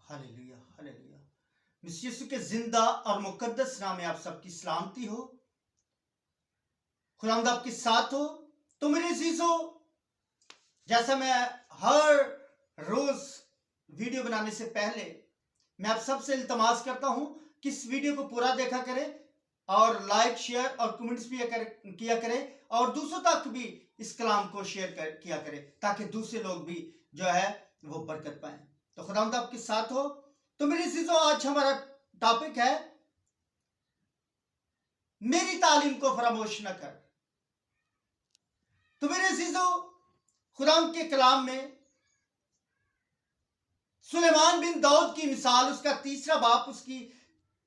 Hallelujah hallelujah. Mister यीशु के जिंदा और मुकद्दस नाम में आप सबकी सलामती हो। खुदावंद आपके साथ हो। तो मेरे अजीजों, जैसा मैं हर रोज वीडियो बनाने से पहले मैं आप सबसे इल्तमास करता हूं कि इस वीडियो को पूरा देखा करें और लाइक शेयर और कमेंट्स भी किया करें और दूसरों तक भी इस कलाम को शेयर किया करें ताकि दूसरे लोग भी जो है वो बरकत पाएं। तो खुदावंद आपके साथ हो। तो मेरे अजीजों, आज हमारा टॉपिक है मेरी तालीम को फरामोश न कर। तो मेरे अजीजों, खुदावंद के कलाम में सुलेमान बिन दाऊद की मिसाल, उसका तीसरा बाप, उसकी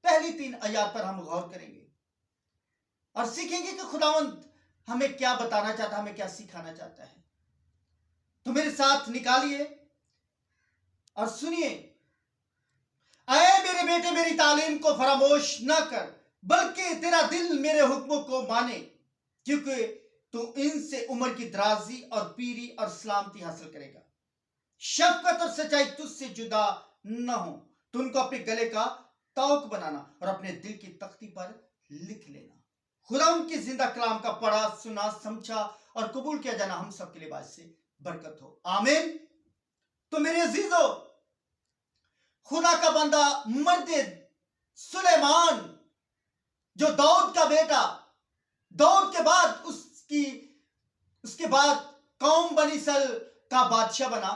पहली 3 आयत पर हम गौर करेंगे और सीखेंगे कि खुदावंद हमें क्या बताना चाहता है, हमें क्या सिखाना चाहता है। तो मेरे साथ निकालिए और सुनिए। आए मेरे बेटे, मेरी तालीम को फरामोश न कर, बल्कि तेरा दिल मेरे हुक्मों को माने, क्योंकि तू इनसे उम्र की दराजी और पीरी और सलामती हासिल करेगा। शफकत और सच्चाई तुझसे जुदा न हो, तो उनको अपने गले का तौक बनाना और अपने दिल की तख्ती पर लिख लेना। खुदा उनके जिंदा कलाम का पढ़ा, सुना, समझा और कबूल किया जाना हम सबके लिए बात से बरकत हो। आमीन। तो मेरे अजीजों, खुदा का बंदा मर्द सुलेमान, जो दाऊद का बेटा, दाऊद के बाद उसके बाद कौम बनी इस्राएल का बादशाह बना,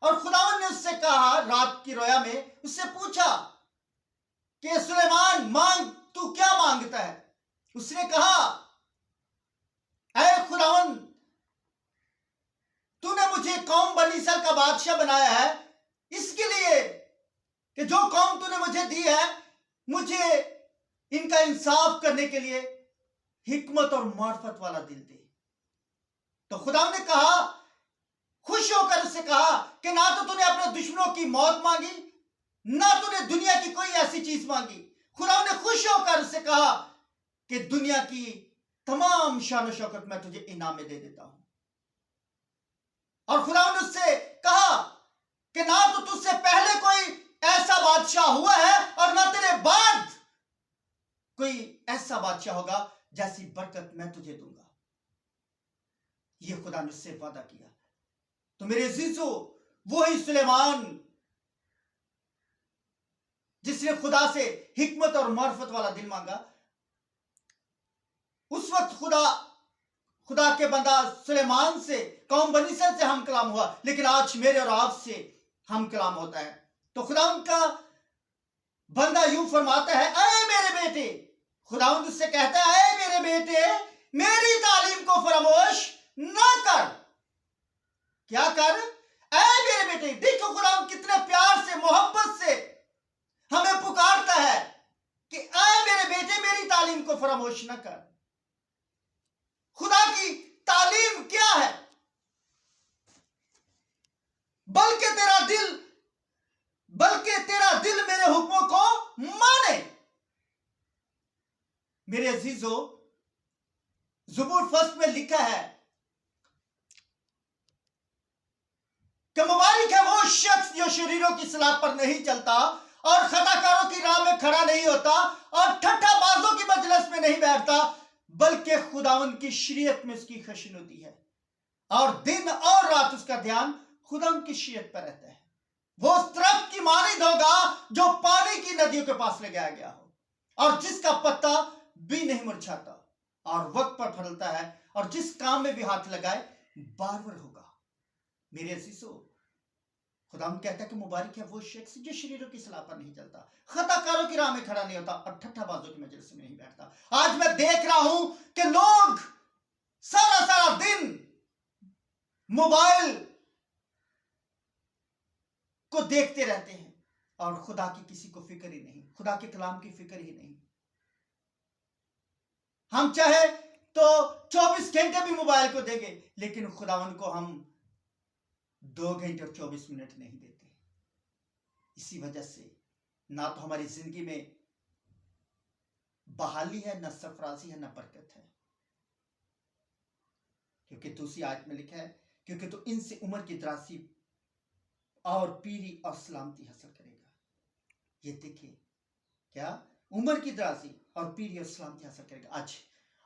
और खुदावन ने उससे कहा, रात की रोया में उससे पूछा कि सुलेमान, मांग, तू क्या मांगता है? उसने कहा, ऐ खुदावन, तूने मुझे कौम बनी इस्राएल का बादशाह बनाया है, इसके लिए कि जो कौम तूने मुझे दी है, मुझे इनका इंसाफ करने के लिए हिकमत और मार्फत वाला दिल दे। तो खुदा ने कहा, खुश होकर उससे कहा कि ना तो तूने अपने दुश्मनों की मौत मांगी, ना तूने दुनिया की कोई ऐसी चीज मांगी। खुदा ने खुश होकर उससे कहा कि दुनिया की तमाम शान शौकत मैं तुझे इनाम में दे देता हूं। और खुदा ने उससे कहा कि ना तो तुझसे पहले कोई ऐसा बादशाह हुआ है और ना तेरे बाद कोई ऐसा बादशाह होगा जैसी बरकत मैं तुझे दूंगा। यह खुदा ने उससे वादा किया। तो मेरे अजीजों, वही सुलेमान जिसने खुदा से हिकमत और मार्फत वाला दिल मांगा, उस वक्त खुदा के बंदा सुलेमान से, कौम बनी इस्राएल से हम कलाम हुआ, लेकिन आज मेरे और आपसे हम कलाम होता है। तो खुदा का बंदा यूं फरमाता है, ऐ मेरे बेटे, खुदावंद उससे कहता है, ऐ मेरे बेटे, मेरी तालीम को फरामोश न कर। क्या कर? ऐ मेरे बेटे। देखो खुदावंद कितने प्यार से, मोहब्बत से हमें पुकारता है कि ऐ मेरे बेटे, मेरी तालीम को फरामोश न कर। खुदा की तालीम क्या है? बल्कि तेरा दिल मेरे हुक्मों को माने। मेरे अजीजों, ज़बूर फर्स्ट में लिखा है कि मुबारक है वो शख्स जो शरीरों की सलाह पर नहीं चलता और खताकारों की राह में खड़ा नहीं होता और ठट्ठाबाजों की मजलिस में नहीं बैठता, बल्कि खुदावन की शरीयत में उसकी खुशनुदी है और दिन और रात उसका ध्यान खुदावन की शरीयत पर रहता है। वो उस दरख्त की मानिंद होगा जो पानी की नदियों के पास लगाया गया हो और जिसका पत्ता भी नहीं मुरझाता और वक्त पर फलता है, और जिस काम में भी हाथ लगाए बारवर होगा। मेरे अजीजों, खुदा कहता है कि मुबारक है वो शख्स जो शरीरों की सलाह पर नहीं चलता, खताकारों की राह में खड़ा नहीं होता और ठट्ठाबाजों की मजलिस में नहीं बैठता। आज मैं देख रहा हूं कि लोग सारा दिन मोबाइल को देखते रहते हैं और खुदा की किसी को फिक्र ही नहीं, खुदा के कलाम की फिक्र ही नहीं। हम चाहे तो 24 घंटे भी मोबाइल को देंगे, लेकिन खुदावन को हम 2 घंटे और 24 मिनट नहीं देते। इसी वजह से ना तो हमारी जिंदगी में बहाली है, ना सरफराजी है, ना बरकत है। क्योंकि दूसरी आयत में लिखा है, क्योंकि तो इनसे उम्र की दराजी और पीरी और सलामती हासिल करेगा। ये देखिए क्या उम्र की दराजी और पीढ़ी और सलामती हासिल करेगा।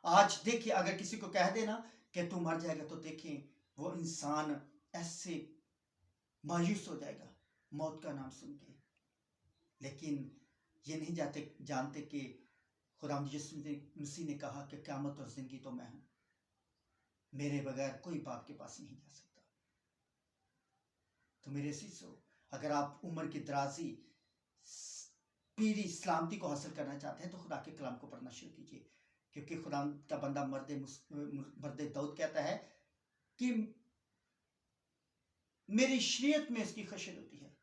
आज देखिए, अगर किसी को कह देना कि तू मर जाएगा, तो देखिए वो इंसान ऐसे मायूस हो जाएगा मौत का नाम सुन के। लेकिन ये नहीं जानते कि खुदा यीशु मसीह ने कहा कि क़यामत और जिंदगी तो मैं हूं, मेरे बगैर कोई बाप के पास नहीं जा सकता। तो मेरे सीसो, अगर आप उम्र की दराजी, पीढ़ी, सलामती को हासिल करना चाहते हैं तो खुदा के कलाम को पढ़ना शुरू कीजिए। क्योंकि खुदा का बंदा मर्द दाऊद कहता है कि मेरी शरीयत में इसकी खुशी होती है।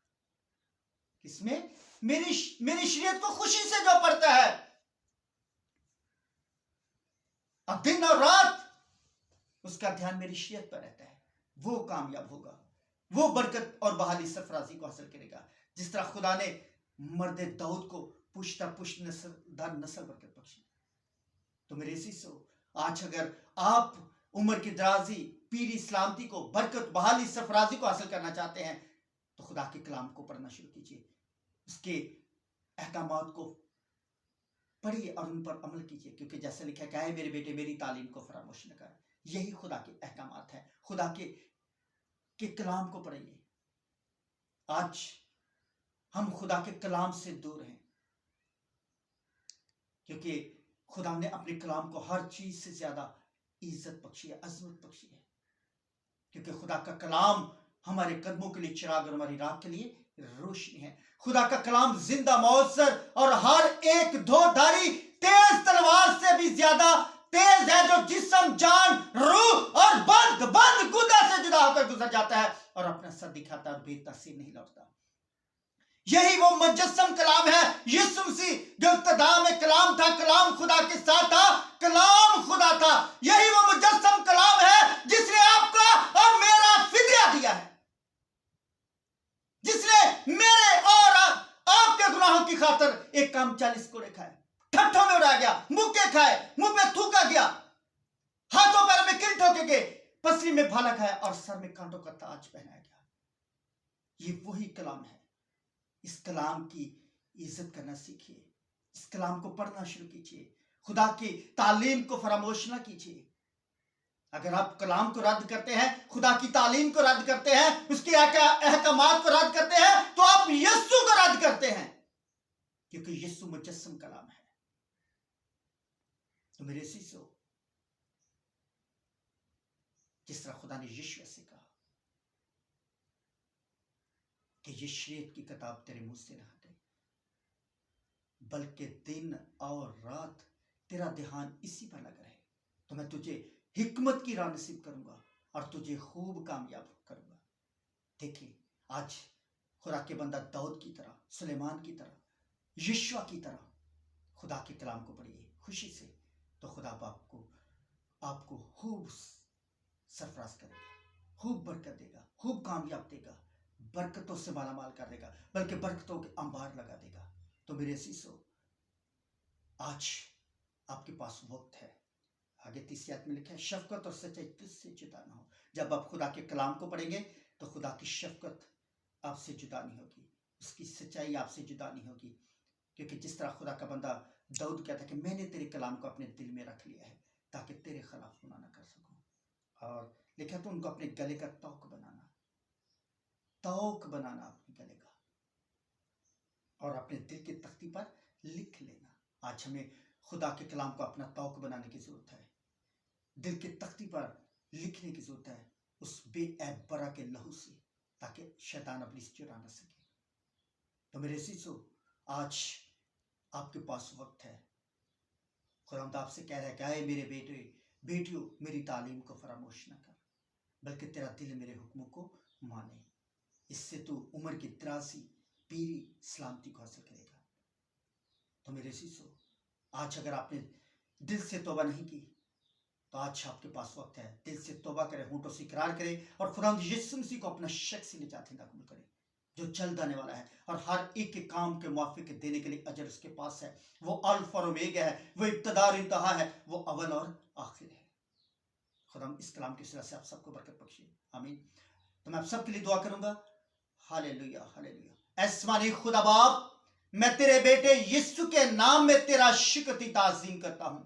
किसमें? मेरी शरीयत को खुशी से जो पढ़ता है, अब दिन और रात उसका ध्यान मेरी शरीयत पर रहता है, वो कामयाब होगा, वो बरकत और बहाली सरफराजी को हासिल करेगा। जिस तरह खुदा ने मर्द दाऊद को पुश्ता पुश्त नस्ल बरकत बख्शी। तो मेरे सीसो, आज अगर आप उम्र की दराजी, पीढ़ी, सलामती को, बरकत, बहाली, सरफराजी को हासिल करना चाहते हैं तो खुदा के कलाम को पढ़ना शुरू कीजिए, उसके अहकामात को पढ़िए और उन पर अमल कीजिए। क्योंकि जैसे लिखा क्या है, मेरे बेटे मेरी तालीम को फरामोश न कर। यही खुदा के अहकामात है। खुदा के कलाम को पढ़िए। आज हम खुदा के कलाम से दूर हैं, क्योंकि खुदा ने अपने कलाम को हर चीज से ज्यादा इज्जत बख्शी है, अजमत बख्शी है। क्योंकि खुदा का कलाम हमारे कदमों के लिए चिराग और हमारी राह के लिए रोशनी है। खुदा का कलाम जिंदा, मौसर और हर एक धोधारी तेज तलवार से भी ज्यादा तेज है, जो जिस्म, जान, रूह और बंद गुदा से जुदा होकर गुजर जाता है और अपना सर दिखाता है और बेतासीर नहीं लौटता। यही वो मुजस्सम कलाम है। यीशु मसीह जो इब्तिदा में कलाम था, कलाम खुदा के साथ था, कलाम खुदा था। यही वो मुजस्सम कलाम है जिसने आपका और मेरा फिदिया दिया है, जिसने मेरे और आपके गुनाहों की खातिर एक काम 40 कोड़े खाए, ठट्ठों में उड़ाया गया, मुक्के खाए, मुंह में थूका गया, हाथों पैर में किल ठोके गए, पसली में भाला खाया और सर में कांटों का ताज पहनाया गया। ये वही कलाम है। इस कलाम की इज्जत करना सीखिए, इस कलाम को पढ़ना शुरू कीजिए, खुदा की तालीम को फरामोश ना कीजिए। अगर आप कलाम को रद्द करते हैं, खुदा की तालीम को रद्द करते हैं, उसके अहकामात को रद्द करते हैं, तो आप यीशु को रद्द करते हैं, क्योंकि यीशु मुजस्सम कलाम है। तो मेरे सीसो, जिस तरह खुदा ने यीशु से कहा कि ये शरीयत की किताब तेरे मुंह से ना हटे, बल्कि दिन और रात तेरा ध्यान इसी पर लगा रहे, तो मैं तुझे हिकमत की राह नसीब करूंगा और तुझे खूब कामयाब करूंगा। देखिए, आज खुदा के बंदा दाऊद की तरह, सुलेमान की तरह, यीशुआ की तरह खुदा के कलाम को पढ़िए खुशी से, तो खुदा आपको खूब सरफराज करेगा, खूब बरकत देगा, खूब कामयाब देगा, बरकतों से मालामाल कर देगा, बल्कि बरकतों के अंबार लगा देगा। तो मेरे सीसो, आज आपके पास वक्त है। आगे 30 आयत में लिखा है, शफकत और सच्चाई तुझसे जुदा ना हो। जब आप खुदा के कलाम को पढ़ेंगे तो खुदा की शफकत आपसे जुदा नहीं होगी, उसकी सच्चाई आपसे जुदा नहीं होगी। क्योंकि जिस तरह खुदा का बंदा दाऊद कहता है कि मैंने तेरे कलाम को अपने दिल में रख लिया है ताकि तेरे खिलाफ गुनाह ना कर सकूं। और लिखा तो उनको अपने गले का तौक बनाना अपने गले का, और अपने दिल की तख्ती पर लिख लेना। आज हमें खुदा के कलाम को अपना तौक बनाने की जरूरत है, दिल की तख्ती पर लिखने की जरूरत है, उस बेऐब बरा के लहू से, ताकि शैतान अपनी चुरा ना सके। तो मेरे सीसो, आज आपके पास वक्त है। खुदावंद आपसे कह रहा है कि आए मेरे बेटियों, मेरी तालीम को फरामोश न कर, बल्कि तेरा दिल मेरे हुक्मों को माने। इससे तू उम्र की दराजी, पीरी, सलामती को हासिल करेगा। तो मेरे सीसो, आज अगर आपने दिल से तौबा नहीं की तो आज आपके पास वक्त है। दिल से तौबा करें, होंठों से इकरार करें और खुदावंद यीशु मसीह को अपना शख्सी निजात कबूल करें, जो जल्द आने वाला है और हर एक के काम के मुआफिक देने के लिए अजर उसके पास है। वो अल्फा और ओमेगा है, वो इब्तिदा और इंतहा है, वो अव्वल और आखिर है। खुदा इस कलाम की वजह से आप सबको बरकत बख्शे, आमीन। तो मैं आप सबके लिए दुआ करूंगा। Hallelujah, hallelujah. आसमानी खुदा बाप, मैं तेरे बेटे यीशु के नाम में तेरा शुक्र ताज़ीम करता हूं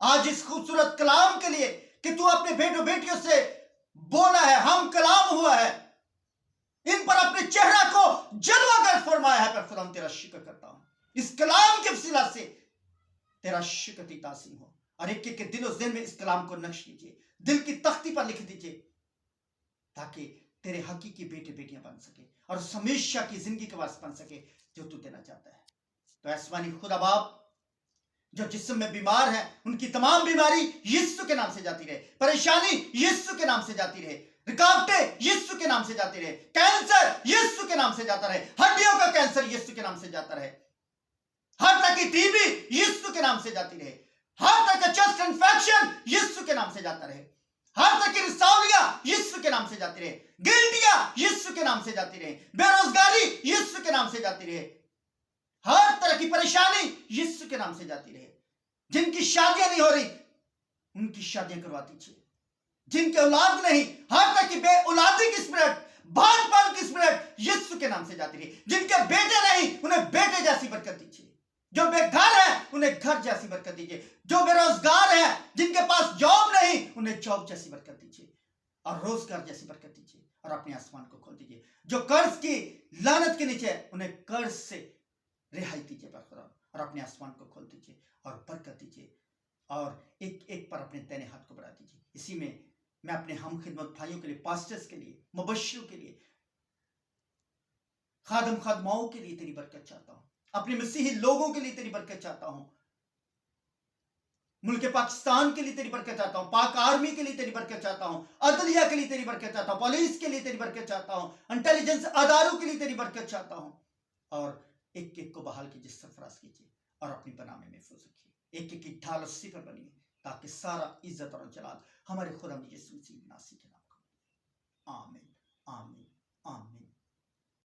आज इस खूबसूरत कलाम के लिए कि तू अपने बेटों बेटियों से बोला है, हम कलाम हुआ है, इन पर अपने चेहरा को जलवागर फरमाया है। पर खुदा तेरा शुक्र करता हूं इस कलाम के वसीला से तेरा शुक्र ताज़ीम हो। और एक एक के दिलो ज़हन में इस कलाम को नक्श कीजिए, दिल की तख्ती पर लिख दीजिए, ताकि तेरे हकीकी बेटे बेटियां बन सके और उस हमेशा की जिंदगी के वास्ते बन सके जो तू देना चाहता है। तो आसमानी खुदा बाप, जो जिस्म में बीमार हैं उनकी तमाम बीमारी यीशु के नाम से जाती रहे, परेशानी यीशु के नाम से जाती रहे, रुकावटें यीशु के नाम से जाती रहे, कैंसर यीशु के नाम से जाता रहे, हड्डियों का कैंसर यीशु के नाम से जाता रहे, हर तरह की टीबी यीशु के नाम से जाती रहे, हर तरह का चेस्ट इन्फेक्शन यीशु के नाम से जाता रहे, हर तरह की रिसावलियां यीशु के नाम से जाती रहे, गिल्टियां यीशु के नाम से जाती रहे, बेरोजगारी यीशु के नाम से जाती रहे, हर तरह की परेशानी यीशु के नाम से जाती रहे। जिनकी शादियां नहीं हो रही उनकी शादियां करवा दीजिए, जिनके औलाद नहीं, हर तरह की बे औलादी की स्पिरिट, बांझपन की स्पिरिट यीशु के नाम से जाती रही। जिनके बेटे नहीं उन्हें बेटे जैसी बरकत दीजिए, जो बेघर है उन्हें घर जैसी बरकत दीजिए, जो बेरोजगार है, जिनके पास जॉब नहीं, उन्हें जॉब जैसी बरकत दीजिए और रोजगार जैसी बरकत दीजिए और अपने आसमान को खोल दीजिए। जो कर्ज की लानत के नीचे उन्हें कर्ज से रिहाई दीजिए और अपने आसमान को खोल दीजिए और बरकत दीजिए और एक एक पर अपने दाहिने हाथ को बढ़ा दीजिए। इसी में मैं अपने हम खिदमत भाइयों के लिए, पास्टर्स के लिए, मुबश्शिरों के लिए, खादम खादमाओं के लिए तेरी बरकत चाहता हूं, अपने मसीही लोगों के लिए तेरी बरकत चाहता हूं, मुल्क पाकिस्तान के लिए तेरी बरकत चाहता हूं, पाक आर्मी के लिए तेरी बरकत चाहता हूं, अदलिया के लिए तेरी बरकत चाहता हूं, पुलिस के लिए तेरी बरकत चाहता हूं, इंटेलिजेंस अदारों के लिए तेरी बरकत चाहता हूं और एक एक को बहाल कीजिए, सरफराज कीजिए और अपनी पनाह में महफूज रखिए। एक एक की ढाल उसी पर बनिए ताकि सारा इज्जत और जलाल हमारे खुदा यीशु मसीह नासिर